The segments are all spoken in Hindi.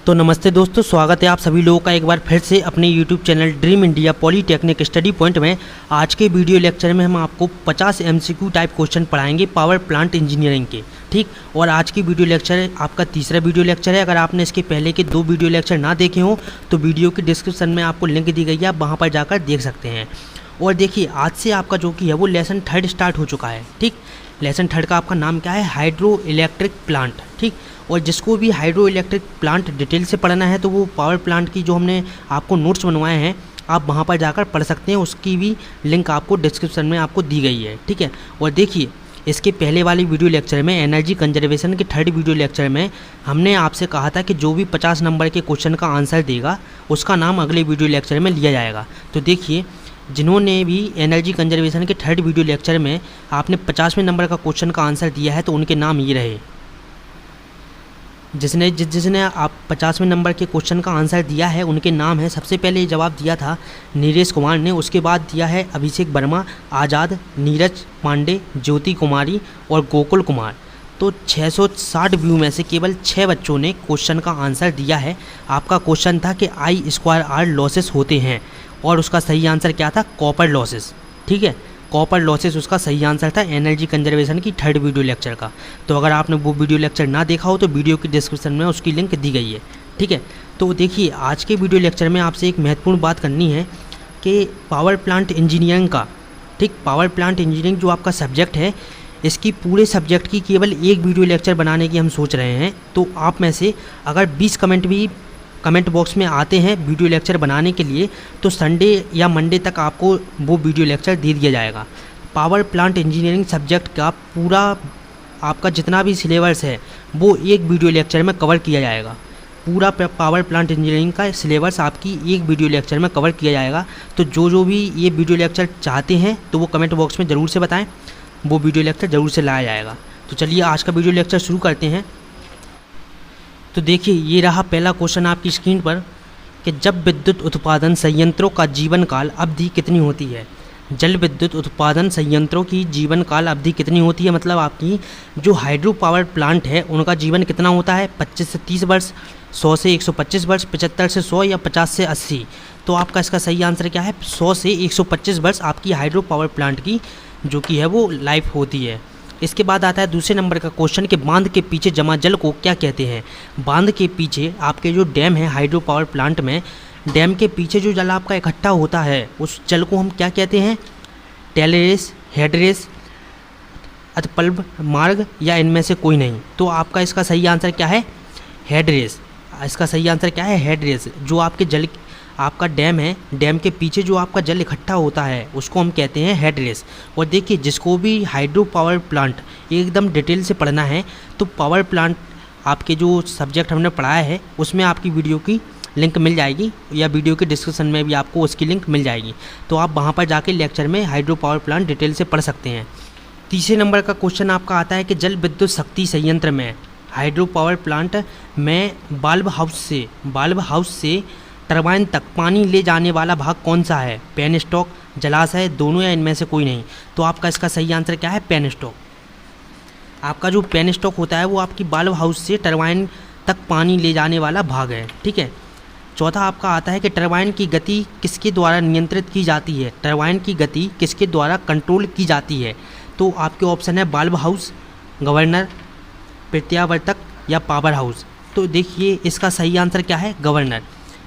तो नमस्ते दोस्तों, स्वागत है आप सभी लोगों का एक बार फिर से अपने YouTube channel dream India polytechnic study point में। आज के वीडियो लेक्चर में हम आपको 50 MCQ टाइप क्वेश्चन पढ़ाएंगे पावर प्लांट इंजीनियरिंग के, ठीक। और आज की वीडियो लेक्चर आपका तीसरा वीडियो लेक्चर है। अगर आपने इसके पहले के 2 वीडियो लेक्चर ना देखे हों तो वीडियो की डिस्क्रिप्शन में आपको लिंक दी गई है, आप वहाँ पर जाकर देख सकते हैं। और देखिए, आज से आपका जो कि है वो लेसन 3 स्टार्ट हो चुका है, ठीक। लेसन 3 का आपका नाम क्या है? हाइड्रो इलेक्ट्रिक प्लांट, ठीक। और जिसको भी हाइड्रो इलेक्ट्रिक प्लांट डिटेल से पढ़ना है तो वो पावर प्लांट की जो हमने आपको नोट्स बनवाए हैं आप वहाँ पर जाकर पढ़ सकते हैं, उसकी भी लिंक आपको डिस्क्रिप्शन में आपको दी गई है, ठीक है। और देखिए, इसके पहले वाली वीडियो लेक्चर में एनर्जी कंजर्वेशन के 3rd वीडियो लेक्चर में हमने आपसे कहा था कि जो भी 50 नंबर के क्वेश्चन का आंसर देगा उसका नाम अगले वीडियो लेक्चर में लिया जाएगा। तो देखिए, जिन्होंने भी एनर्जी कंजर्वेशन के 3rd वीडियो लेक्चर में आपने 50वें नंबर का क्वेश्चन का आंसर दिया है तो उनके नाम ये रहे। जिसने आप 50वें नंबर के क्वेश्चन का आंसर दिया है उनके नाम है, सबसे पहले जवाब दिया था नीरज कुमार ने, उसके बाद दिया है अभिषेक वर्मा, आज़ाद, नीरज पांडे, ज्योति कुमारी और गोकुल कुमार। तो 660 व्यू में से केवल 6 बच्चों ने क्वेश्चन का आंसर दिया है। आपका क्वेश्चन था कि I²R लॉसेस होते हैं और उसका सही आंसर क्या था? कॉपर लॉसेस, ठीक है। कॉपर लॉसेस उसका सही आंसर था एनर्जी कंजर्वेशन की 3rd वीडियो लेक्चर का। तो अगर आपने वो वीडियो लेक्चर ना देखा हो तो वीडियो की डिस्क्रिप्शन में उसकी लिंक दी गई है, ठीक है। तो देखिए, आज के वीडियो लेक्चर में आपसे एक महत्वपूर्ण बात करनी है कि पावर प्लांट इंजीनियरिंग का, ठीक, पावर प्लांट इंजीनियरिंग जो आपका सब्जेक्ट है इसकी पूरे सब्जेक्ट की केवल एक वीडियो लेक्चर बनाने की हम सोच रहे हैं। तो आप में से अगर 20 कमेंट भी कमेंट बॉक्स में आते हैं वीडियो लेक्चर बनाने के लिए तो संडे या मंडे तक आपको वो वीडियो लेक्चर दे दिया जाएगा। पावर प्लांट इंजीनियरिंग सब्जेक्ट का पूरा आपका जितना भी सिलेबस है वो एक वीडियो लेक्चर में कवर किया जाएगा। पूरा पावर प्लांट इंजीनियरिंग का सिलेबस आपकी एक वीडियो लेक्चर में कवर किया जाएगा। तो जो भी ये वीडियो लेक्चर चाहते हैं तो वो कमेंट बॉक्स में ज़रूर से बताएँ, वो वीडियो लेक्चर ज़रूर से लाया जाएगा। तो चलिए आज का वीडियो लेक्चर शुरू करते हैं। तो देखिए, ये रहा पहला क्वेश्चन आपकी स्क्रीन पर कि जब विद्युत उत्पादन संयंत्रों का जीवन काल अवधि कितनी होती है? जल विद्युत उत्पादन संयंत्रों की जीवन काल अवधि कितनी होती है? मतलब आपकी जो हाइड्रो पावर प्लांट है उनका जीवन कितना होता है? 25 से 30 वर्ष, 100 से 125 वर्ष, 75 से 100 या 50 से 80। तो आपका इसका सही आंसर क्या है? 100 से 125 वर्ष आपकी हाइड्रो पावर प्लांट की जो कि है वो लाइफ होती है। इसके बाद आता है दूसरे नंबर का क्वेश्चन कि बांध के पीछे जमा जल को क्या कहते हैं? बांध के पीछे आपके जो डैम है हाइड्रो पावर प्लांट में, डैम के पीछे जो जल आपका इकट्ठा होता है उस जल को हम क्या कहते हैं? टेलरेस, हेडरेस, अतपल्ब मार्ग या इनमें से कोई नहीं। तो आपका इसका सही आंसर क्या है? हेडरेस। इसका सही आंसर क्या है? हेडरेस। जो आपके जल आपका डैम है, डैम के पीछे जो आपका जल इकट्ठा होता है उसको हम कहते हैं हेडरेस। और देखिए, जिसको भी हाइड्रो पावर प्लांट एकदम डिटेल से पढ़ना है तो पावर प्लांट आपके जो सब्जेक्ट हमने पढ़ाया है उसमें आपकी वीडियो की लिंक मिल जाएगी या वीडियो के डिस्क्रिप्शन में भी आपको उसकी लिंक मिल जाएगी। तो आप वहाँ पर जाके लेक्चर में हाइड्रो पावर प्लांट डिटेल से पढ़ सकते हैं। तीसरे नंबर का क्वेश्चन आपका आता है कि जल विद्युत शक्ति संयंत्र में हाइड्रो पावर प्लांट में बाल्ब हाउस से टरबाइन तक पानी ले जाने वाला भाग कौन सा है? पेन स्टॉक, जलाशय, दोनों या इनमें से कोई नहीं। तो आपका इसका सही आंसर क्या है? Penstock. आपका जो पेन स्टॉक होता है वो आपकी बाल्ब हाउस से टरबाइन तक पानी ले जाने वाला भाग है, ठीक है। चौथा आपका आता है कि टरबाइन की गति किसके द्वारा नियंत्रित की जाती है? टरबाइन की गति किसके द्वारा कंट्रोल की जाती है? तो आपके ऑप्शन है बाल्ब हाउस, गवर्नर, प्रत्यावर्तक या पावर हाउस। तो देखिए, इसका सही आंसर क्या है? गवर्नर।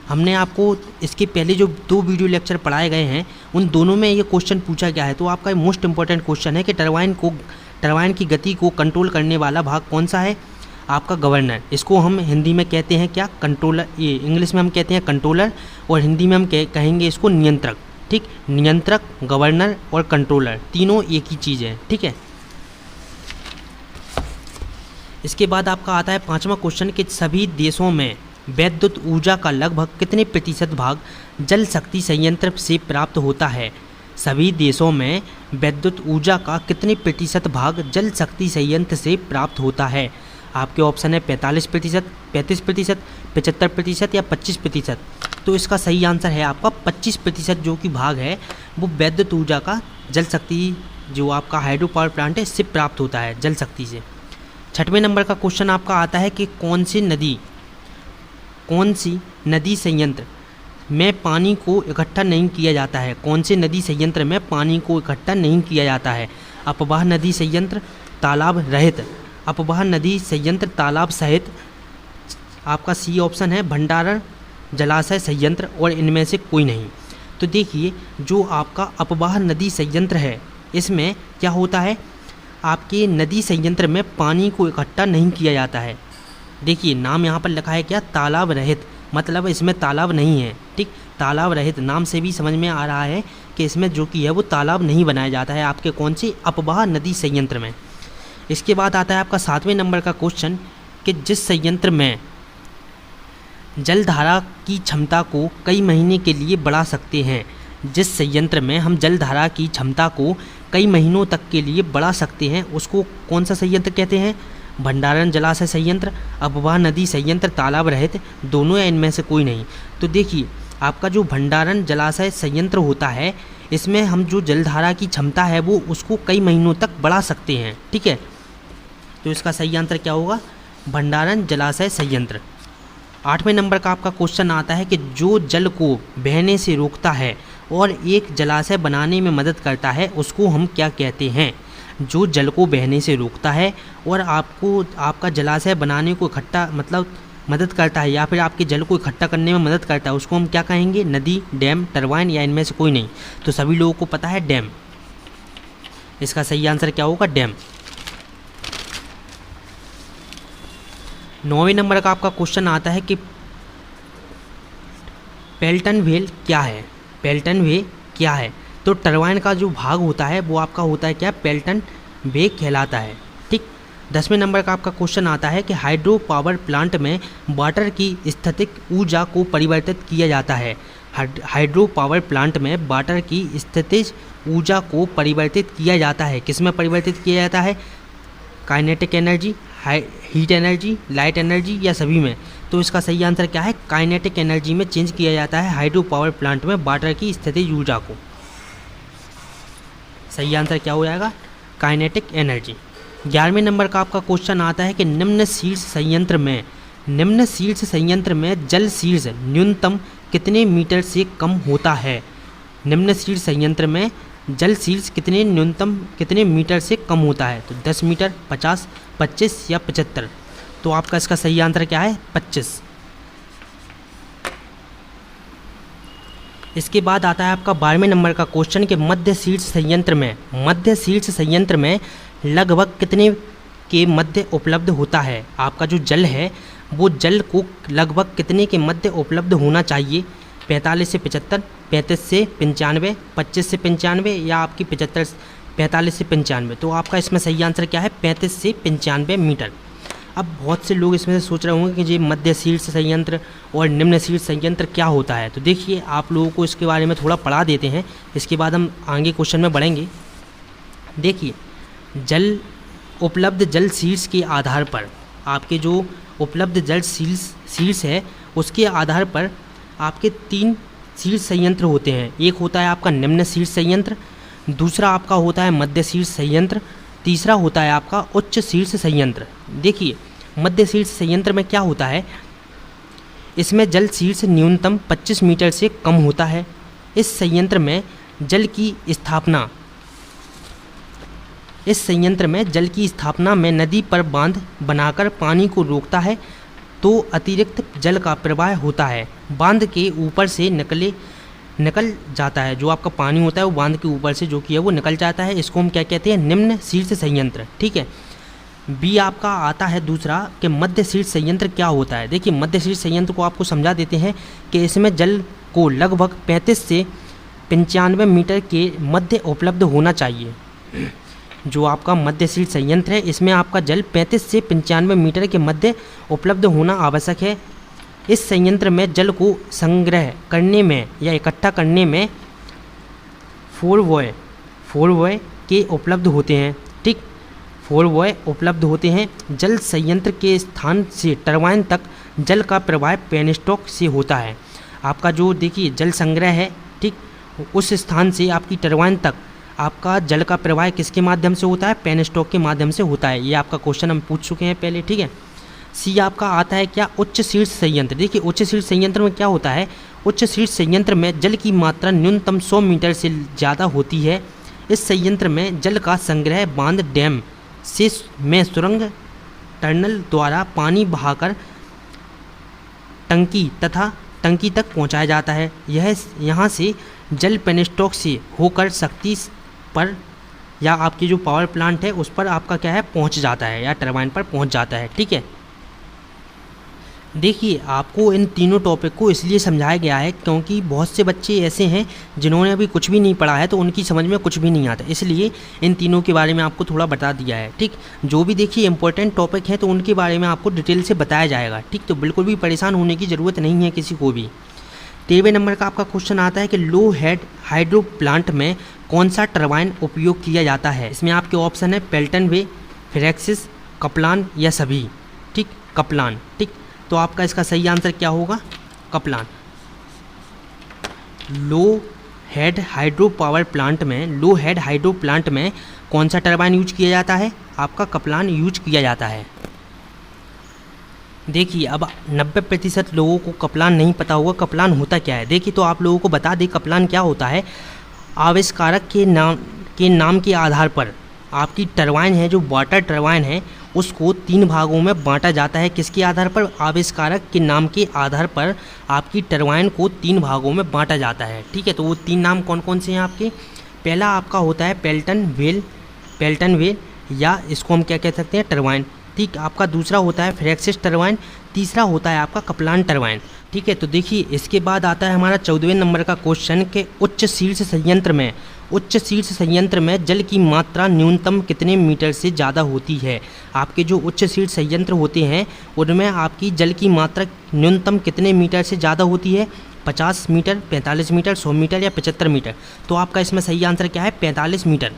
हमने आपको इसके पहले जो 2 वीडियो लेक्चर पढ़ाए गए हैं उन दोनों में ये क्वेश्चन पूछा गया है। तो आपका मोस्ट इंपॉर्टेंट क्वेश्चन है कि टरबाइन की गति को कंट्रोल करने वाला भाग कौन सा है? आपका गवर्नर। इसको हम हिंदी में कहते हैं क्या? कंट्रोलर। ये इंग्लिश में हम कहते हैं कंट्रोलर और हिंदी में हम कहेंगे इसको नियंत्रक, ठीक। नियंत्रक, गवर्नर और कंट्रोलर तीनों एक ही चीज़ है, ठीक है। इसके बाद आपका आता है 5वां क्वेश्चन कि सभी देशों में विद्युत ऊर्जा का लगभग कितने प्रतिशत भाग जल शक्ति संयंत्र से प्राप्त होता है? सभी देशों में विद्युत ऊर्जा का कितने प्रतिशत भाग जल शक्ति संयंत्र से प्राप्त होता है? आपके ऑप्शन है 45%, 35%, 75% या 25%। तो इसका सही आंसर है आपका 25% जो कि भाग है वो विद्युत ऊर्जा का जल शक्ति जो आपका हाइड्रो पावर प्लांट है इससे प्राप्त होता है, जल शक्ति से। 6वें नंबर का क्वेश्चन आपका आता है कि कौन कौन सी नदी संयंत्र में पानी को इकट्ठा नहीं किया जाता है? कौन से नदी संयंत्र में पानी को इकट्ठा नहीं किया जाता है? अपवाह नदी संयंत्र, तालाब रहित। अपवाह नदी संयंत्र तालाब सहित। आपका सी ऑप्शन है भंडारण जलाशय संयंत्र, और इनमें से कोई नहीं। तो देखिए जो आपका अपवाह नदी संयंत्र है इसमें क्या होता है, आपके नदी संयंत्र में पानी को इकट्ठा नहीं किया जाता है। देखिए नाम यहाँ पर लिखा है क्या, तालाब रहित, मतलब इसमें तालाब नहीं है। ठीक, तालाब रहित नाम से भी समझ में आ रहा है कि इसमें जो कि है वो तालाब नहीं बनाया जाता है आपके कौन से अपवाह नदी संयंत्र में। इसके बाद आता है आपका 7वें नंबर का क्वेश्चन कि जिस संयंत्र में जलधारा की क्षमता को कई महीने के लिए बढ़ा सकते हैं, जिस संयंत्र में हम जलधारा की क्षमता को कई महीनों तक के लिए बढ़ा सकते हैं उसको कौन सा संयंत्र कहते हैं? भंडारण जलाशय संयंत्र, अपवाह नदी संयंत्र, तालाब रहित, दोनों या इनमें से कोई नहीं। तो देखिए आपका जो भंडारण जलाशय संयंत्र होता है इसमें हम जो जलधारा की क्षमता है वो उसको कई महीनों तक बढ़ा सकते हैं। ठीक है, तो इसका सही आंसर क्या होगा? भंडारण जलाशय संयंत्र। 8वें नंबर का आपका क्वेश्चन आता है कि जो जल को बहने से रोकता है और एक जलाशय बनाने में मदद करता है उसको हम क्या कहते हैं? जो जल को बहने से रोकता है और आपका जलाशय बनाने को इकट्ठा मतलब मदद करता है या फिर आपके जल को इकट्ठा करने में मदद करता है उसको हम क्या कहेंगे? नदी, डैम, टरबाइन, या इनमें से कोई नहीं। तो सभी लोगों को पता है डैम। इसका सही आंसर क्या होगा? डैम। 9वें नंबर का आपका क्वेश्चन आता है कि पेल्टन व्हेल क्या है? पेल्टन वे क्या है? तो टरबाइन का जो भाग होता है वो आपका होता है क्या? पेल्टन वे कहलाता है। ठीक, 10वें नंबर का आपका क्वेश्चन आता है कि हाइड्रो पावर प्लांट में वाटर की स्थैतिक ऊर्जा को परिवर्तित किया जाता है। हाइड्रो पावर प्लांट में वाटर की स्थितिज ऊर्जा को परिवर्तित किया जाता है। किस में परिवर्तित किया जाता है? Kinetic energy, heat energy, light energy, या सभी में? तो इसका सही आंसर क्या है? काइनेटिक एनर्जी में चेंज किया जाता है हाइड्रो पावर प्लांट में वाटर की स्थितिज ऊर्जा को। सही आंसर क्या हो जाएगा? Kinetic energy. 11वें नंबर का आपका क्वेश्चन आता है कि निम्न शीर्ष संयंत्र में जल शीर्ष न्यूनतम कितने मीटर से कम होता है? निम्न शीर्ष संयंत्र में जल शीर्ष न्यूनतम कितने मीटर से कम होता है? तो 10 मीटर, 50, 25 या 75। तो आपका इसका सही आंसर क्या है? 25। इसके बाद आता है आपका 12वें नंबर का क्वेश्चन कि मध्य शीर्ष संयंत्र में लगभग कितने के मध्य उपलब्ध होता है? आपका जो जल है वो जल को लगभग कितने के मध्य उपलब्ध होना चाहिए? 45 से 75, 35 से 95, 25 से 95, या आपकी 45 से 95। तो आपका इसमें सही आंसर क्या है? 35 से 95 मीटर। अब बहुत से लोग इसमें से सोच रहे होंगे कि ये मध्य शीर्ष संयंत्र और निम्न शीर्ष संयंत्र क्या होता है। तो देखिए आप लोगों को इसके बारे में थोड़ा पढ़ा देते हैं, इसके बाद हम आगे क्वेश्चन में बढ़ेंगे। देखिए उपलब्ध जल शीर्ष के आधार पर, आपके जो उपलब्ध जल शीर्ष है उसके आधार पर आपके 3 शीर्ष संयंत्र होते हैं। एक होता है आपका निम्न शीर्ष संयंत्र, दूसरा आपका होता है मध्य शीर्ष संयंत्र, तीसरा होता है आपका उच्च शीर्ष संयंत्र। देखिए मध्य शीर्ष संयंत्र में क्या होता है, इसमें जल शीर्ष न्यूनतम 25 मीटर से कम होता है। इस संयंत्र में जल की स्थापना में नदी पर बांध बनाकर पानी को रोकता है तो अतिरिक्त जल का प्रवाह होता है। बांध के ऊपर से निकल जाता है, जो आपका पानी होता है वो बांध के ऊपर से जो कि है वो निकल जाता है। इसको हम क्या कहते हैं? निम्न शीर्ष संयंत्र। ठीक है, बी आपका आता है दूसरा कि मध्य शीर्ष संयंत्र क्या होता है। देखिए मध्य शीर्ष संयंत्र को आपको समझा देते हैं कि इसमें जल को लगभग 35 से 95 मीटर के मध्य उपलब्ध होना चाहिए। जो आपका मध्य शीर्ष संयंत्र है इसमें आपका जल 35 से 95 मीटर के मध्य उपलब्ध होना आवश्यक है। इस संयंत्र में जल को संग्रह करने में या इकट्ठा करने में 4 वॉय के उपलब्ध होते हैं। ठीक, 4 वॉय उपलब्ध होते हैं। जल संयंत्र के स्थान से टरबाइन तक जल का प्रवाह पेनस्टॉक से होता है। आपका जो देखिए जल संग्रह है, ठीक, उस स्थान से आपकी टरबाइन तक आपका जल का प्रवाह किसके माध्यम से होता है? पेनस्टॉक के माध्यम से होता है। ये आपका क्वेश्चन हम पूछ चुके हैं पहले। ठीक है, सी आपका आता है क्या, उच्च शीर्ष संयंत्र। देखिए उच्च शीर्ष संयंत्र में क्या होता है, उच्च शीर्ष संयंत्र में जल की मात्रा न्यूनतम 100 मीटर से ज़्यादा होती है। इस संयंत्र में जल का संग्रह बांध, डैम से में सुरंग, टनल द्वारा पानी बहाकर टंकी तथा टंकी तक पहुंचाया जाता है। यह यहाँ से जल पेनस्टॉक से होकर शक्ति पर या आपकी जो पावर प्लांट है उस पर आपका क्या है पहुंच जाता है या टरबाइन पर पहुंच जाता है। ठीक है, देखिए आपको इन तीनों टॉपिक को इसलिए समझाया गया है क्योंकि बहुत से बच्चे ऐसे हैं जिन्होंने अभी कुछ भी नहीं पढ़ा है तो उनकी समझ में कुछ भी नहीं आता, इसलिए इन तीनों के बारे में आपको थोड़ा बता दिया है। ठीक, जो भी देखिए इंपॉर्टेंट टॉपिक हैं तो उनके बारे में आपको डिटेल से बताया जाएगा। ठीक, तो बिल्कुल भी परेशान होने की ज़रूरत नहीं है किसी को भी। 13वें नंबर का आपका क्वेश्चन आता है कि लो हेड हाइड्रो प्लांट में कौन सा टरबाइन उपयोग किया जाता है। इसमें आपके ऑप्शन है पेल्टन वे, फ्रेक्सिस, कपलान या सभी। ठीक, कपलान। ठीक, तो आपका इसका सही आंसर क्या होगा, कपलान। लो हेड हाइड्रो पावर प्लांट में, लो हेड हाइड्रो प्लांट में कौन सा टरबाइन यूज किया जाता है, आपका कपलान यूज किया जाता है। देखिए अब 90% लोगों को कपलान नहीं पता होगा कपलान होता क्या है। देखिए तो आप लोगों को बता दें कपलान क्या होता है। आविष्कारक के नाम के आधार पर आपकी टरबाइन है, जो वाटर टरबाइन है, उसको 3 भागों में बांटा जाता है। किसके आधार पर, आविष्कारक के नाम के आधार पर आपकी टरबाइन को 3 भागों में बांटा जाता है। ठीक है, तो वो 3 नाम कौन कौन से हैं आपके। पहला आपका होता है पेल्टन वेल या इसको हम क्या कह सकते हैं, टरबाइन। ठीक, आपका दूसरा होता है फ्रेक्सिस टरबाइन, तीसरा होता है आपका कपलान टरबाइन। ठीक है, तो देखिए इसके बाद आता है हमारा 14वें नंबर का क्वेश्चन के उच्च शीर्ष संयंत्र में जल की मात्रा न्यूनतम कितने मीटर से ज़्यादा होती है। आपके जो उच्च शीर्ष संयंत्र होते हैं उनमें आपकी जल की मात्रा न्यूनतम कितने मीटर से ज़्यादा होती है, 50 मीटर, 45 मीटर, 100 मीटर या 75 मीटर। तो आपका इसमें सही आंसर क्या है, 45 मीटर।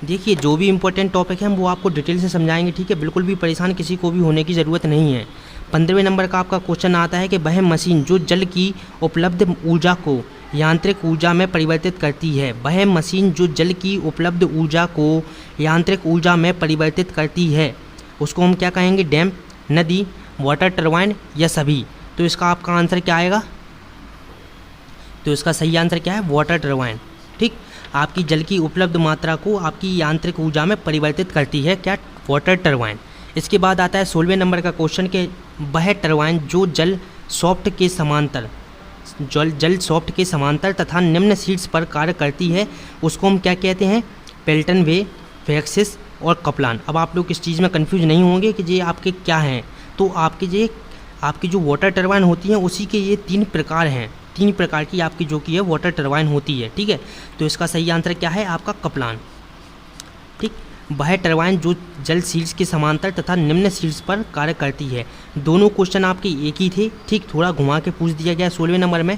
देखिए जो भी इंपॉर्टेंट टॉपिक है हम वो आपको डिटेल से समझाएंगे। ठीक है, बिल्कुल भी परेशान किसी को भी होने की ज़रूरत नहीं है। 15वें नंबर का आपका क्वेश्चन आता है कि वह मशीन जो जल की उपलब्ध ऊर्जा को यांत्रिक ऊर्जा में परिवर्तित करती है, वह मशीन जो जल की उपलब्ध ऊर्जा को यांत्रिक ऊर्जा में परिवर्तित करती है, उसको हम क्या कहेंगे, डैम, नदी, वाटर टरबाइन या सभी। तो इसका आपका आंसर क्या आएगा, तो इसका सही आंसर क्या है, वाटर टरबाइन। ठीक, आपकी जल की उपलब्ध मात्रा को आपकी यांत्रिक ऊर्जा में परिवर्तित करती है क्या, वाटर टरबाइन। इसके बाद आता है 16वें नंबर का क्वेश्चन के वह टरबाइन जो जल सॉफ्ट के समांतर तथा निम्न शीर्ष पर कार्य करती है, उसको हम क्या कहते हैं, पेल्टन वे, फ्रेक्सिस और कपलान। अब आप लोग इस चीज़ में कंफ्यूज नहीं होंगे कि ये आपके क्या हैं। तो आपकी जो वाटर टरबाइन होती है उसी के ये 3 प्रकार हैं, 3 प्रकार की आपकी जो कि है वाटर टरबाइन होती है। ठीक है, तो इसका सही आंसर क्या है, आपका कपलान। ठीक, वह टरबाइन जो जल शीर्ष के समांतर तथा निम्न शीर्ष पर कार्य करती है। दोनों क्वेश्चन आपके एक ही थे। ठीक, थोड़ा घुमा के पूछ दिया गया 16वें नंबर में।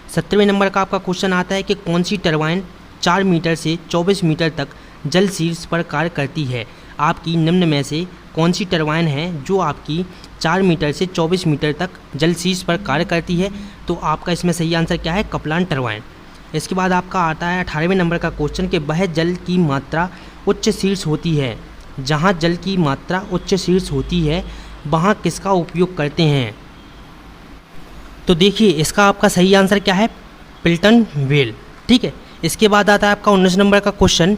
17वें नंबर का आपका क्वेश्चन आता है कि कौन सी टरबाइन 4 मीटर से 24 मीटर तक जल शीर्ष पर कार्य करती है। आपकी निम्न में से कौन सी टरबाइन है जो आपकी 4 मीटर से 24 मीटर तक जल शीर्ष पर कार्य करती है। तो आपका इसमें सही आंसर क्या है, कपलान टरबाइन। इसके बाद आपका आता है 18वें नंबर का क्वेश्चन कि वह जल की मात्रा उच्च शीर्ष होती है, जहाँ जल की मात्रा उच्च शीर्ष होती है वहाँ किसका उपयोग करते हैं। तो देखिए इसका आपका सही आंसर क्या है, पेल्टन वेल। ठीक है, इसके बाद आता है आपका 19 नंबर का क्वेश्चन।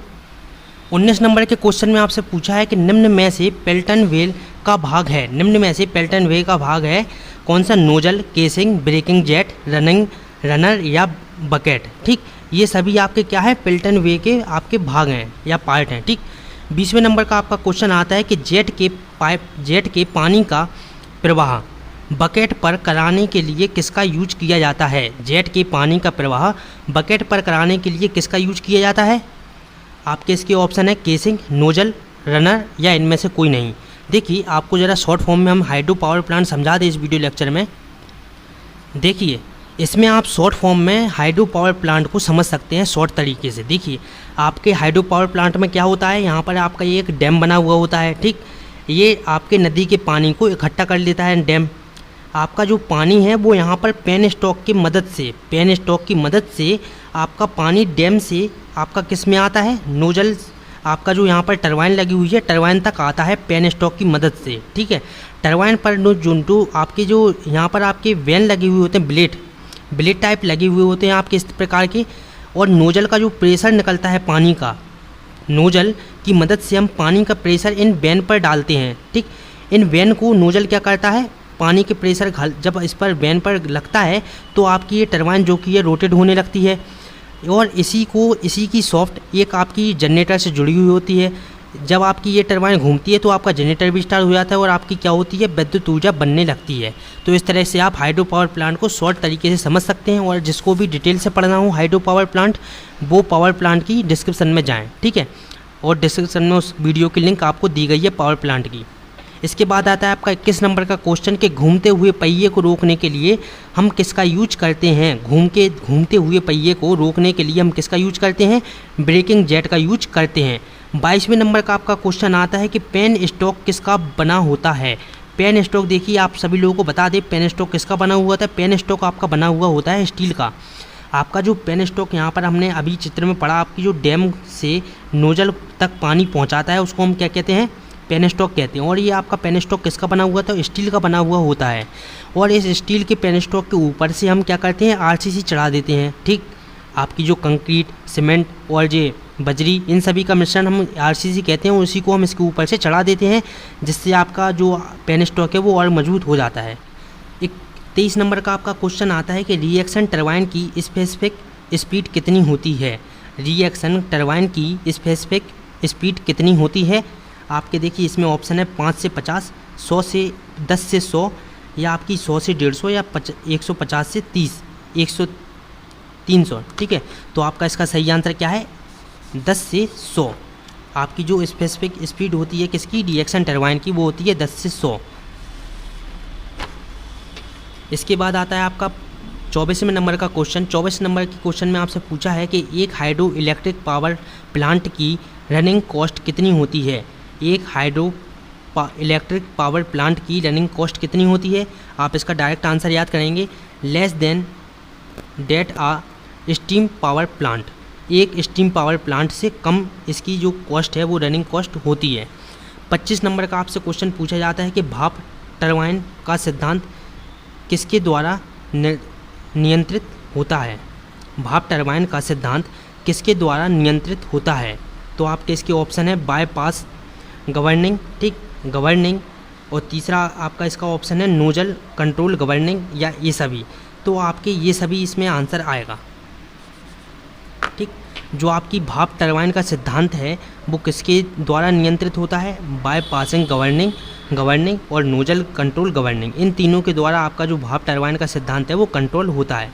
19 नंबर के क्वेश्चन में आपसे पूछा है कि निम्न में से पेल्टन वेल का भाग है, निम्न में से पेल्टन वेल का भाग है कौन सा, nozzle, casing, braking jet, runner या बकेट। ठीक, ये सभी आपके क्या है, पेल्टन वे के आपके भाग हैं या पार्ट हैं। ठीक, 20वें नंबर का आपका क्वेश्चन आता है कि जेट के पानी का प्रवाह बकेट पर कराने के लिए किसका यूज किया जाता है। जेट के पानी का प्रवाह बकेट पर कराने के लिए किसका यूज किया जाता है। आपके इसके ऑप्शन है केसिंग, नोजल, रनर या इनमें से कोई नहीं। देखिए आपको ज़रा शॉर्ट फॉर्म में हम हाइड्रो पावर प्लांट समझा दें इस वीडियो लेक्चर में। देखिए इसमें आप शॉर्ट फॉर्म में हाइड्रो पावर प्लांट को समझ सकते हैं शॉर्ट तरीके से। देखिए आपके हाइड्रो पावर प्लांट में क्या होता है, यहाँ पर आपका ये एक डैम बना हुआ होता है। ठीक, ये आपके नदी के पानी को इकट्ठा कर लेता है डैम। आपका जो पानी है वो यहाँ पर पेन स्टॉक की मदद से आपका पानी डैम से आपका किस में आता है, आपका जो यहाँ पर टरबाइन लगी हुई है, टरबाइन तक आता है पेन स्टॉक की मदद से। ठीक है, टरबाइन पर जो आपके जो यहाँ पर आपके वेन लगे हुए होते हैं, ब्लेड टाइप लगे हुए होते हैं आपके इस प्रकार के, और नोजल का जो प्रेशर निकलता है पानी का, नोजल की मदद से हम पानी का प्रेशर इन वेन पर डालते हैं। ठीक, इन वेन को नोजल क्या करता है, पानी के प्रेशर जब इस पर वेन पर लगता है तो आपकी ये टरबाइन जो कि है रोटेट होने लगती है, और इसी की सॉफ्ट एक आपकी जनरेटर से जुड़ी हुई होती है। जब आपकी ये टरबाइन घूमती है तो आपका जनरेटर भी स्टार्ट हो जाता है और आपकी क्या होती है, विद्युत ऊर्जा बनने लगती है। तो इस तरह से आप हाइड्रो पावर प्लांट को शॉर्ट तरीके से समझ सकते हैं, और जिसको भी डिटेल से पढ़ना हो हाइड्रो पावर प्लांट, वो पावर प्लांट की डिस्क्रिप्शन में जाएँ। ठीक है, और डिस्क्रिप्शन में उस वीडियो की लिंक आपको दी गई है पावर प्लांट की। इसके बाद आता है आपका 21 नंबर का क्वेश्चन कि घूमते हुए पहिए को रोकने के लिए हम किसका यूज करते हैं। घूमते हुए पहिए को रोकने के लिए हम किसका यूज करते हैं, ब्रेकिंग जेट का यूज करते हैं। 22वें नंबर का आपका क्वेश्चन आता है कि पेन स्टॉक किसका बना होता है। पेन स्टॉक देखिए, आप सभी लोगों को बता दें पेन स्टॉक किसका बना हुआ था। पेन स्टॉक आपका बना हुआ होता है स्टील का। आपका जो पेन स्टॉक यहाँ पर हमने अभी चित्र में पढ़ा, आपकी जो डैम से नोजल तक पानी पहुँचाता है उसको हम क्या कहते हैं, पेन स्टॉक कहते हैं। और ये आपका पेन स्टॉक किसका बना हुआ था, स्टील का बना हुआ होता है। और इस स्टील के पेन स्टॉक के ऊपर से हम क्या करते हैं, आरसीसी चढ़ा देते हैं। ठीक, आपकी जो कंक्रीट, सीमेंट और जो बजरी, इन सभी का मिश्रण हम आरसीसी कहते हैं, उसी को हम इसके ऊपर से चढ़ा देते हैं, जिससे आपका जो पेन स्टॉक है वो और मजबूत हो जाता है। 23 नंबर का आपका क्वेश्चन आता है कि रिएक्शन टरबाइन की स्पेसिफिक स्पीड कितनी होती है। रिएक्शन टरबाइन की स्पेसिफिक स्पीड कितनी होती है। आपके देखिए इसमें ऑप्शन है 5 से 50, 100 से 10 से 100, या आपकी 100 से 150, या 150 से 30, 100, 300। ठीक है, तो आपका इसका सही आंसर क्या है, 10 से 100। आपकी जो स्पेसिफिक स्पीड होती है किसकी, रिएक्शन टरबाइन की, वो होती है 10 से 100। इसके बाद आता है आपका 24वें नंबर का क्वेश्चन। 24 नंबर के क्वेश्चन में आपसे पूछा है कि एक हाइड्रो इलेक्ट्रिक पावर प्लांट की रनिंग कॉस्ट कितनी होती है। एक हाइड्रो इलेक्ट्रिक पावर प्लांट की रनिंग कॉस्ट कितनी होती है। आप इसका डायरेक्ट आंसर याद करेंगे, लेस देन डेट आ स्टीम पावर प्लांट। एक स्टीम पावर प्लांट से कम इसकी जो कॉस्ट है वो रनिंग कॉस्ट होती है। 25 नंबर का आपसे क्वेश्चन पूछा जाता है कि भाप टरबाइन का सिद्धांत किसके द्वारा नियंत्रित होता है। भाप टरबाइन का सिद्धांत किसके द्वारा नियंत्रित होता है। तो आपके इसके ऑप्शन है बायपास गवर्निंग, ठीक, गवर्निंग, और तीसरा आपका इसका ऑप्शन है नोजल कंट्रोल गवर्निंग, या ये सभी। तो आपके ये सभी इसमें आंसर आएगा। ठीक, जो आपकी भाप टरबाइन का सिद्धांत है वो किसके द्वारा नियंत्रित होता है, बायपासिंग गवर्निंग और नोजल कंट्रोल गवर्निंग, इन तीनों के द्वारा आपका जो भाप टरबाइन का सिद्धांत है वो कंट्रोल होता है।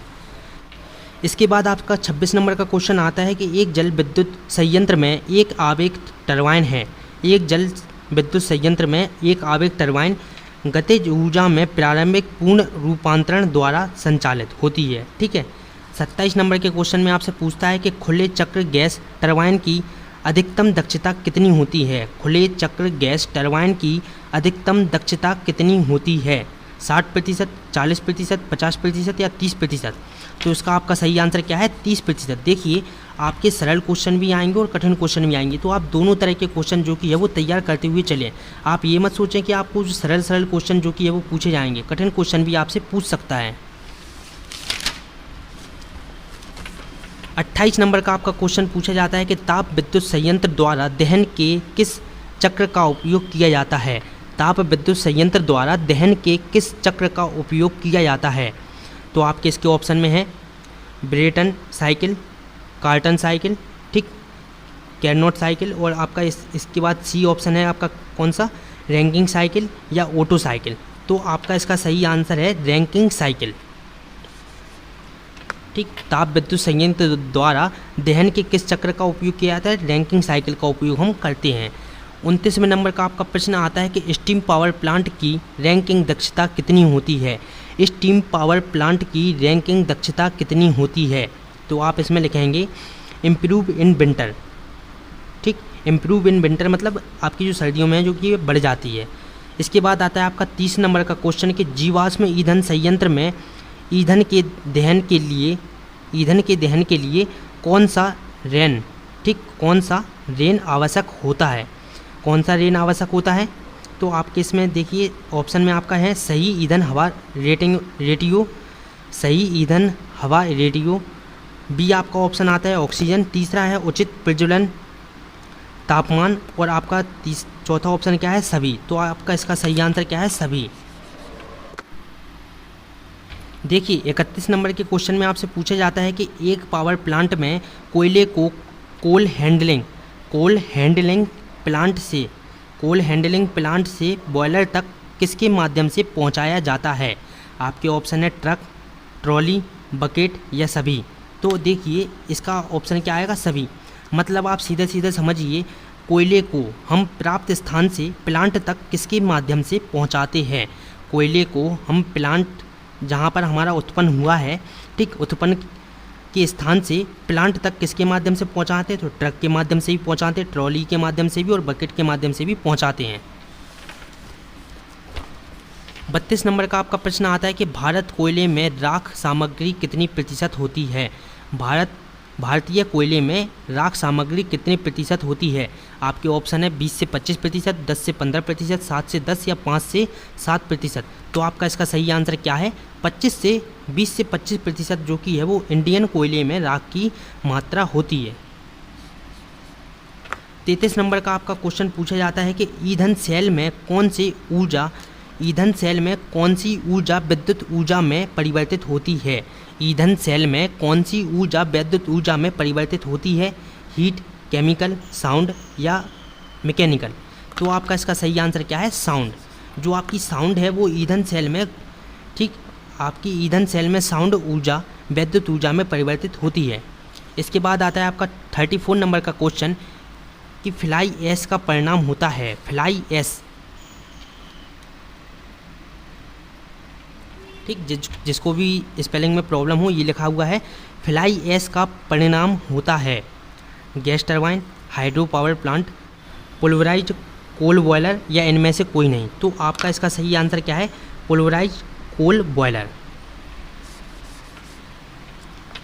इसके बाद आपका 26 नंबर का क्वेश्चन आता है कि एक जल विद्युत संयंत्र में एक आवेग टरबाइन है। एक जल विद्युत संयंत्र में एक आवेग टरबाइन गतिज ऊर्जा में प्रारंभिक पूर्ण रूपांतरण द्वारा संचालित होती है। ठीक है, 27 नंबर के क्वेश्चन में आपसे पूछता है कि खुले चक्र गैस टरबाइन की अधिकतम दक्षता कितनी होती है। खुले चक्र गैस टरबाइन की अधिकतम दक्षता कितनी होती है, 60%, 40%, 50% या 30%। तो इसका आपका सही आंसर क्या है, 30%। देखिए आपके सरल क्वेश्चन भी आएंगे और कठिन क्वेश्चन भी आएंगे, तो आप दोनों तरह के क्वेश्चन जो कि है वो तैयार करते हुए चलें। आप ये मत सोचें कि आपको जो सरल क्वेश्चन जो कि है वो पूछे जाएंगे, कठिन क्वेश्चन भी आपसे पूछ सकता है। 28 नंबर का आपका क्वेश्चन पूछा जाता है कि ताप विद्युत संयंत्र द्वारा दहन के किस चक्र का उपयोग किया जाता है। ताप विद्युत संयंत्र द्वारा दहन के किस चक्र का उपयोग किया जाता है। तो आपके इसके ऑप्शन में है ब्रेटन साइकिल, कार्टन साइकिल, ठीक, कैरनोट साइकिल, और आपका इसके बाद सी ऑप्शन है आपका कौन सा, रैंकिंग साइकिल या ऑटो साइकिल। तो आपका इसका सही आंसर है रैंकिंग साइकिल। ठीक, ताप विद्युत संयंत्र द्वारा दहन के किस चक्र का उपयोग किया जाता है, रैंकिंग साइकिल का उपयोग हम करते हैं। 29वें नंबर का आपका प्रश्न आता है कि स्टीम पावर प्लांट की रैंकिंग दक्षता कितनी होती है। स्टीम पावर प्लांट की रैंकिंग दक्षता कितनी होती है। तो आप इसमें लिखेंगे इम्प्रूव इन विंटर। ठीक, इम्प्रूव इन विंटर मतलब आपकी जो सर्दियों में है जो कि बढ़ जाती है। इसके बाद आता है आपका 30 नंबर का क्वेश्चन कि जीवाश्म ईंधन संयंत्र में ईंधन के दहन के लिए कौन सा रैन ठीक, कौन सा रेन आवश्यक होता है, कौन सा रेन आवश्यक होता है? तो आपके इसमें देखिए ऑप्शन में आपका है सही ईंधन हवा रेटियो, सही ईंधन हवा रेटियो। बी आपका ऑप्शन आता है ऑक्सीजन। तीसरा है उचित प्रज्वलन तापमान। और आपका चौथा ऑप्शन क्या है? सभी। तो आपका इसका सही आंसर क्या है? सभी। देखिए 31 नंबर के क्वेश्चन में आपसे पूछा जाता है कि एक पावर प्लांट में कोयले को कोल हैंडलिंग प्लांट से बॉयलर तक किसके माध्यम से पहुंचाया जाता है? आपके ऑप्शन है ट्रक, ट्रॉली, बकेट या सभी। तो देखिए इसका ऑप्शन क्या आएगा? सभी। मतलब आप सीधे सीधे समझिए, कोयले को हम प्राप्त स्थान से प्लांट तक किसके माध्यम से पहुंचाते हैं? कोयले को हम प्लांट जहां पर हमारा उत्पन्न हुआ है, ठीक, उत्पन्न के स्थान से प्लांट तक किसके माध्यम से पहुंचाते हैं? तो ट्रक के माध्यम से भी पहुंचाते हैं, ट्रॉली के माध्यम से भी और बकेट के माध्यम से भी पहुंचाते हैं। 32 नंबर का आपका प्रश्न आता है कि भारत कोयले में राख सामग्री कितनी प्रतिशत होती है? भारतीय कोयले में राख सामग्री कितने प्रतिशत होती है? आपके ऑप्शन है 20 से 25%, 10 से 15%, 7 से 10 या 5 से 7%। तो आपका इसका सही आंसर क्या है? 20 से 25% जो कि है वो इंडियन कोयले में राख की मात्रा होती है। 33 नंबर का आपका क्वेश्चन पूछा जाता है कि ईंधन सेल में कौन सी ऊर्जा विद्युत ऊर्जा में परिवर्तित होती है? ईंधन सेल में कौन सी ऊर्जा विद्युत ऊर्जा में परिवर्तित होती है? हीट, केमिकल, साउंड या मैकेनिकल। तो आपका इसका सही आंसर क्या है? साउंड। जो आपकी साउंड है वो ईंधन सेल में, ठीक, आपकी ईंधन सेल में साउंड ऊर्जा विद्युत ऊर्जा में परिवर्तित होती है। इसके बाद आता है आपका 34 नंबर का क्वेश्चन कि फ्लाई ऐश का परिणाम होता है। फ्लाई ऐश, ठीक, जिसको भी स्पेलिंग में प्रॉब्लम हो, ये लिखा हुआ है फ्लाई ऐश का परिणाम होता है gas turbine, hydro power plant, pulverised coal boiler या इनमें से कोई नहीं। तो आपका इसका सही आंसर क्या है? पुलवराइज्ड कोल बॉयलर।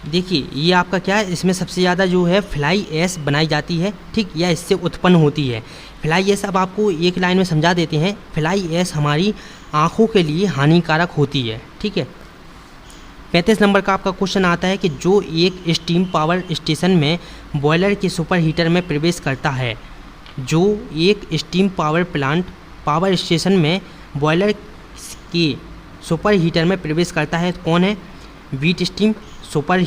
देखिए ये आपका क्या है, इसमें सबसे ज़्यादा जो है फ्लाई ऐश बनाई जाती है, ठीक, या इससे उत्पन्न होती है फ्लाई ऐश। अब आपको एक लाइन में समझा देते हैं, फ्लाई ऐश हमारी आँखों के लिए हानिकारक होती है, ठीक है। 35 नंबर का आपका क्वेश्चन आता है कि जो एक स्टीम पावर स्टेशन में बॉयलर के सुपर हीटर में प्रवेश करता है, जो एक स्टीम पावर स्टेशन में बॉयलर के सुपर हीटर में प्रवेश करता है, कौन है? Wheat steam, super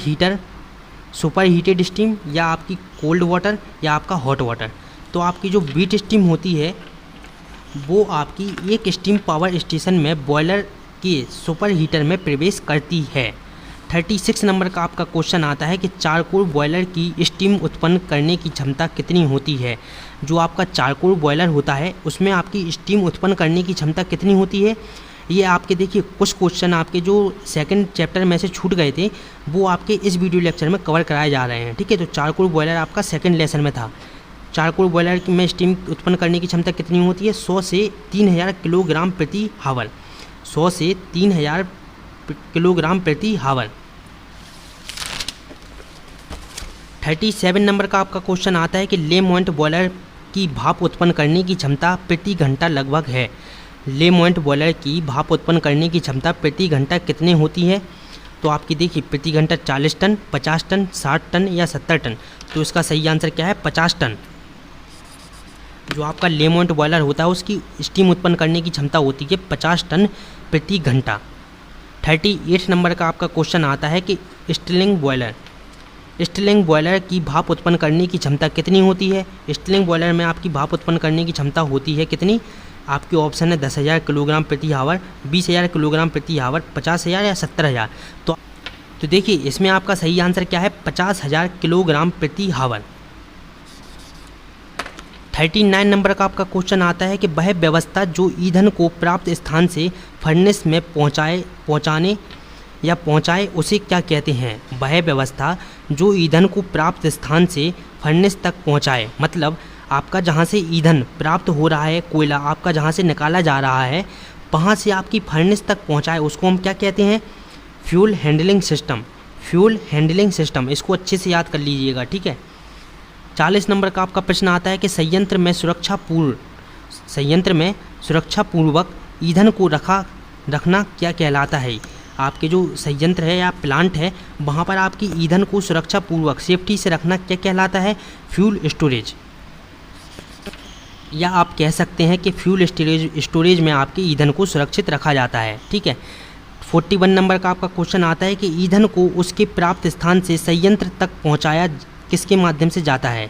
heated steam या आपकी कोल्ड वाटर या आपका हॉट वाटर। तो आपकी जो वीट स्टीम होती है वो आपकी एक स्टीम पावर स्टेशन में बॉयलर के सुपर हीटर में प्रवेश करती है। 36 नंबर का आपका क्वेश्चन आता है कि चारकोल बॉयलर की स्टीम उत्पन्न करने की क्षमता कितनी होती है? जो आपका चारकोल बॉयलर होता है उसमें आपकी स्टीम उत्पन्न करने की क्षमता कितनी होती है? ये आपके देखिए कुछ क्वेश्चन आपके जो सेकंड चैप्टर में से छूट गए थे वो आपके इस वीडियो लेक्चर में कवर कराए जा रहे हैं, ठीक है। तो चारकोल बॉयलर आपका सेकंड लेसन में था। चारकोल बॉयलर में स्टीम उत्पन्न करने की क्षमता कितनी होती है? 100 से 3000 किलोग्राम प्रति हावर। 100 से 3000 किलोग्राम प्रति हावर। 37 नंबर का आपका क्वेश्चन आता है कि लेमोंट बॉयलर की भाप उत्पन्न करने की क्षमता प्रति घंटा लगभग है। लेमोंट बॉयलर की भाप उत्पन्न करने की क्षमता प्रति घंटा कितनी होती है? तो आपकी देखिए प्रति घंटा 40 टन, 50 टन, 60 टन या 70 टन। तो इसका सही आंसर क्या है? 50 टन। जो आपका लेमोंट बॉयलर होता है उसकी स्टीम उत्पन्न करने की क्षमता होती है 50 टन प्रति घंटा। 38 नंबर का आपका क्वेश्चन आता है कि स्टिलिंग बॉयलर की भाप उत्पन्न करने की क्षमता कितनी होती है? स्टिलिंग बॉयलर में आपकी भाप उत्पन्न करने की क्षमता होती है कितनी? आपके ऑप्शन है 10,000 किलोग्राम प्रति हावर, 20,000 किलोग्राम प्रति हावर, 50,000 या 70,000। तो देखिए इसमें आपका सही आंसर क्या है? 50,000 किलोग्राम प्रति हावर। 39 नंबर का आपका क्वेश्चन आता है कि वह व्यवस्था जो ईंधन को प्राप्त स्थान से फर्नेस में पहुंचाए उसे क्या कहते हैं? वह व्यवस्था जो ईंधन को प्राप्त स्थान से फर्नेस तक पहुंचाए, मतलब आपका जहां से ईंधन प्राप्त हो रहा है, कोयला आपका जहां से निकाला जा रहा है, वहां से आपकी फर्नेस तक पहुंचाए, उसको हम क्या कहते हैं? Fuel handling system. इसको अच्छे से याद कर लीजिएगा, ठीक है। 40 नंबर का आपका प्रश्न आता है कि संयंत्र में सुरक्षापूर्वक ईंधन को रखना क्या कहलाता है। आपके जो संयंत्र है या प्लांट है वहाँ पर आपकी ईंधन को सुरक्षापूर्वक सेफ्टी से रखना क्या कहलाता है, फ्यूल स्टोरेज, या आप कह सकते हैं कि फ्यूल स्टोरेज में आपके ईंधन को सुरक्षित रखा जाता है। ठीक है। 41 नंबर का आपका क्वेश्चन आता है कि ईंधन को उसके प्राप्त स्थान से संयंत्र तक पहुंचाया किसके माध्यम से जाता है।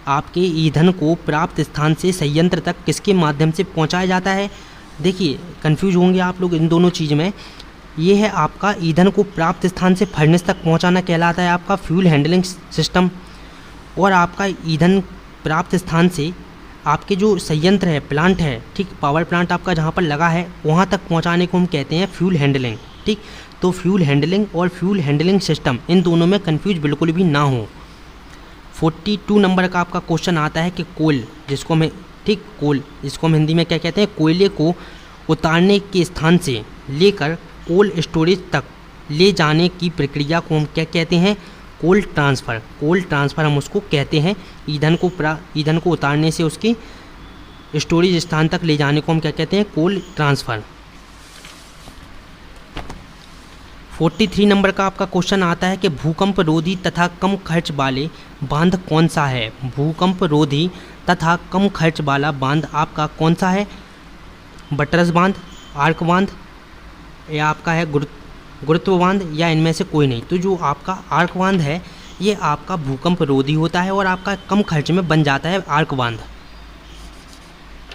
आपके ईंधन को प्राप्त स्थान से संयंत्र तक किसके माध्यम से पहुंचाया जाता है। देखिए कंफ्यूज होंगे आप लोग इन दोनों चीज़ में। ये है आपका ईंधन को प्राप्त स्थान से फर्नेस तक पहुंचाना कहलाता है आपका फ्यूल हैंडलिंग सिस्टम, और आपका ईंधन प्राप्त स्थान से आपके जो संयंत्र है, प्लांट है, ठीक, पावर प्लांट आपका जहाँ पर लगा है वहाँ तक पहुँचाने को हम कहते हैं फ्यूल हैंडलिंग। ठीक, तो फ्यूल हैंडलिंग और फ्यूल हैंडलिंग सिस्टम इन दोनों में कंफ्यूज बिल्कुल भी ना हो। 42 नंबर का आपका क्वेश्चन आता है कि कोल जिसको हम हिंदी में क्या कहते हैं, कोयले को उतारने के स्थान से लेकर कोल्ड स्टोरेज तक ले जाने की प्रक्रिया को हम क्या कहते हैं, कोल्ड ट्रांसफ़र हम उसको कहते हैं। ईंधन को उतारने से उसकी स्टोरेज स्थान तक ले जाने को हम क्या कहते हैं, कोल्ड ट्रांसफ़र। 43 नंबर का आपका क्वेश्चन आता है कि भूकंप रोधी तथा कम खर्च वाले बांध कौन सा है। भूकंप रोधी तथा कम खर्च वाला बांध आपका कौन सा है, बटरस बांध, आर्क बांध, या आपका है गुरुत्व बांध, या इनमें से कोई नहीं। तो जो आपका आर्क बांध है ये आपका भूकंप रोधी होता है और आपका कम खर्च में बन जाता है आर्क बांध।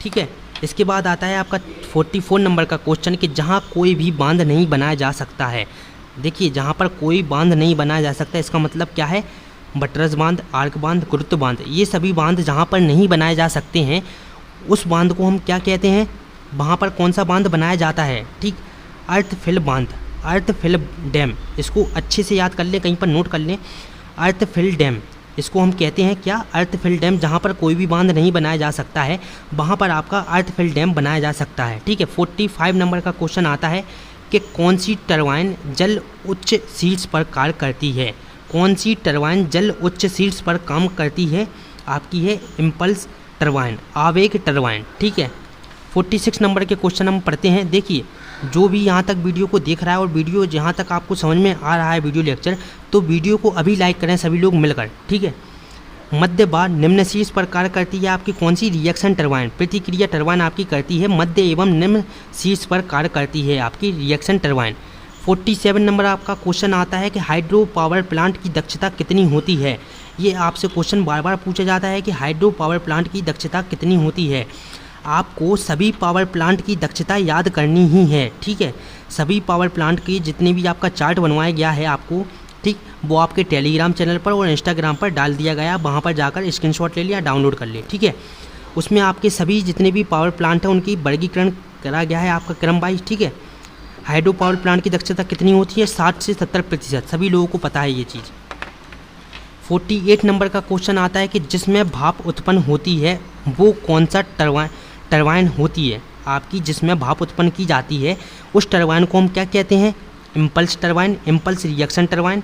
ठीक है। इसके बाद आता है आपका 44 नंबर का क्वेश्चन कि जहाँ कोई भी बांध नहीं बनाया जा सकता है। देखिए जहाँ पर कोई बांध नहीं बनाया जा सकता इसका मतलब क्या है, बटरस बांध, आर्क बांध, गुरुत्व बांध, ये सभी बांध जहाँ पर नहीं बनाए जा सकते हैं उस बांध को हम क्या कहते हैं, वहाँ पर कौन सा बांध बनाया जाता है। ठीक, अर्थफिल बांध, अर्थफिल डैम, इसको अच्छे से याद कर लें, कहीं पर नोट कर लें। अर्थफिल डैम इसको हम कहते हैं क्या, अर्थफिल डैम। जहाँ पर कोई भी बांध नहीं बनाया जा सकता है वहाँ पर आपका अर्थफिल डैम बनाया जा सकता है। ठीक है। 45 नंबर का क्वेश्चन आता है कि कौन सी टरबाइन जल उच्च शीर्ष पर कार्य करती है। कौन सी टरबाइन जल उच्च शीर्ष पर काम करती है, आपकी है इम्पल्स टरबाइन, आवेग टरबाइन। ठीक है। 46 नंबर के क्वेश्चन हम पढ़ते हैं। देखिए जो भी यहाँ तक वीडियो को देख रहा है और वीडियो जहाँ तक आपको समझ में आ रहा है वीडियो लेक्चर, तो वीडियो को अभी लाइक करें सभी लोग मिलकर। ठीक है। मध्य बार निम्न शीर्ष पर कार्य करती है आपकी कौन सी, रिएक्शन टरबाइन, प्रतिक्रिया टरबाइन आपकी करती है मध्य एवं निम्न शीर्ष पर कार्य करती है आपकी रिएक्शन टरबाइन। 47 नंबर आपका क्वेश्चन आता है कि हाइड्रो पावर प्लांट की दक्षता कितनी होती है। ये आपसे क्वेश्चन बार बार पूछा जाता है कि हाइड्रो पावर प्लांट की दक्षता कितनी होती है। आपको सभी पावर प्लांट की दक्षता याद करनी ही है। ठीक है। सभी पावर प्लांट की जितने भी आपका चार्ट बनवाया गया है आपको, ठीक, वो आपके टेलीग्राम चैनल पर और इंस्टाग्राम पर डाल दिया गया, वहाँ पर जाकर स्क्रीनशॉट ले लिया, डाउनलोड कर लिए। ठीक है। उसमें आपके सभी जितने भी पावर प्लांट हैं उनकी वर्गीकरण करा गया है आपका क्रम वाइज। ठीक है। हाइड्रो पावर प्लांट की दक्षता कितनी होती है, 60 से 70%, सभी लोगों को पता है ये चीज़। 48 नंबर का क्वेश्चन आता है कि जिसमें भाप उत्पन्न होती है वो कौन सा टरबाइन होती है। आपकी जिसमें भाप उत्पन्न की जाती है उस टरबाइन को हम क्या कहते हैं, impulse turbine, impulse reaction turbine.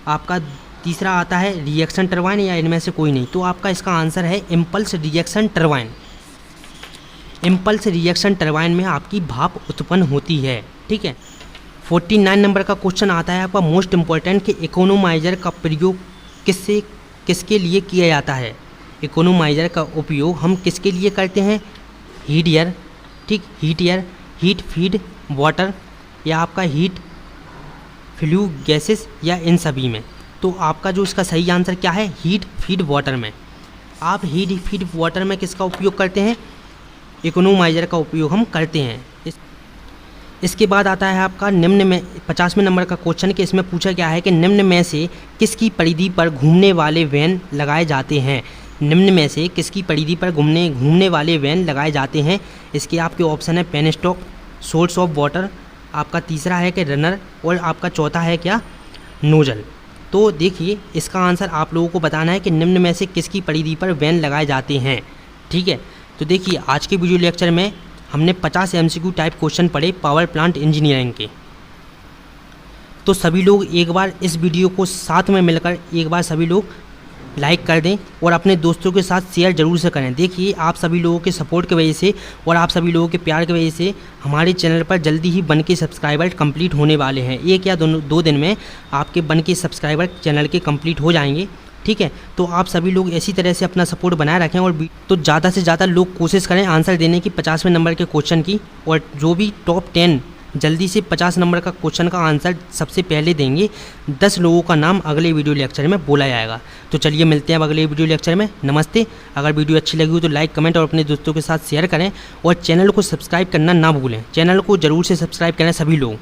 आपका तीसरा आता है रिएक्शन टरबाइन, या इनमें से कोई नहीं। तो आपका इसका आंसर है impulse reaction turbine. Impulse reaction turbine में आपकी भाप उत्पन्न होती है। ठीक है। 49 नंबर का क्वेश्चन आता है आपका मोस्ट इम्पॉर्टेंट कि इकोनोमाइजर का प्रयोग किसके लिए किया जाता है। इकोनोमाइजर का उपयोग हम किसके लिए करते हैं, हीट एयर, ठीक, heat air, heat feed water, या आपका हीट फ्लू गैसेस, या इन सभी में। तो आपका जो इसका सही आंसर क्या है, हीट फीड वाटर में। आप हीट फीड वाटर में किसका उपयोग करते हैं, इकोनोमाइजर का उपयोग हम करते हैं। इसके बाद आता है आपका निम्न में 50वें नंबर का क्वेश्चन कि इसमें पूछा गया है कि निम्न में से किसकी परिधि पर घूमने वाले वैन लगाए जाते हैं। निम्न में से किसकी परिधि पर घूमने वाले वैन लगाए जाते हैं। इसके आपके ऑप्शन है penstock, source of water, आपका तीसरा है कि रनर, और आपका चौथा है क्या, नोजल। तो देखिए इसका आंसर आप लोगों को बताना है कि निम्न में से किसकी परिधि पर वैन लगाए जाते हैं। ठीक है। तो देखिए आज के वीडियो लेक्चर में हमने 50 MCQ टाइप क्वेश्चन पढ़े पावर प्लांट इंजीनियरिंग के। तो सभी लोग एक बार इस वीडियो को साथ में मिलकर एक बार सभी लोग लाइक कर दें और अपने दोस्तों के साथ शेयर जरूर से करें। देखिए, आप सभी लोगों के सपोर्ट की वजह से और आप सभी लोगों के प्यार की वजह से हमारे चैनल पर जल्दी ही बन के सब्सक्राइबर कंप्लीट होने वाले हैं। एक या दो दिन में आपके बन के सब्सक्राइबर चैनल के कंप्लीट हो जाएंगे। ठीक है, तो आप सभी लोग इसी तरह से अपना सपोर्ट बनाए रखें और तो ज़्यादा से ज़्यादा लोग कोशिश करें आंसर देने की 50वें नंबर के क्वेश्चन की। और जो भी टॉप 10 जल्दी से 50 नंबर का क्वेश्चन का आंसर सबसे पहले देंगे, 10 लोगों का नाम अगले वीडियो लेक्चर में बोला जाएगा। तो चलिए मिलते हैं अब अगले वीडियो लेक्चर में। नमस्ते। अगर वीडियो अच्छी लगी हो तो लाइक, कमेंट और अपने दोस्तों के साथ शेयर करें और चैनल को सब्सक्राइब करना ना भूलें। चैनल को ज़रूर से सब्सक्राइब करें सभी लोग।